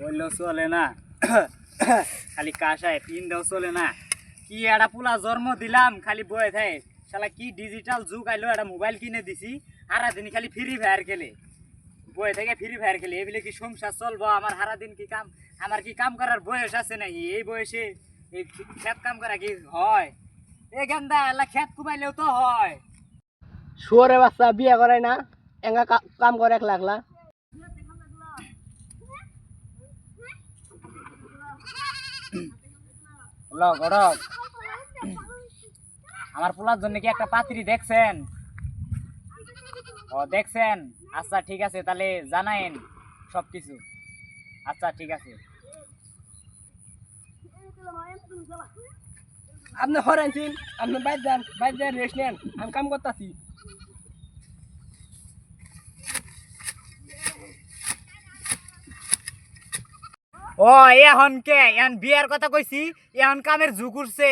বললেও চলে না। খালি কাশায় পিন দেও চলে না। কি একটা পুলা জন্ম দিলাম খালি বয়ে থাকে। শালা কি ডিজিটাল যুগ আইলো, একটা মোবাইল কিনে দিছি, সারাদিন খালি ফ্রি ফায়ার খেলে, বয়ে থেকে ফ্রি ফায়ার খেলে। এগুলো কি সংসার চলবো? আমার সারাদিন কি কাম, আমার কি কাম করার বয়স আছে নাকি? এই বয়সে এই খেত কাম করা কি হয়? এই গেন্দা এলা খেত কুমাইলেও তো হয়। শুয়ারে বাচ্চা বিয়া করায় না, এঙ্গা কাম করে একলা একলা। গরব, আমার পোলার জন্য কি একটা পাত্রী দেখছেন? ও দেখছেন? আচ্ছা ঠিক আছে, তাহলে জানায়েন সবকিছু। আচ্ছা ঠিক আছে। আপনি হরাইছেন, আপনি বাইর যান রেস্ট নেন, আমি কাম করতেছি। ও এখন কে এখন বিয়ার কথা কইছি, এখন কামের ঝুঁক উঠছে।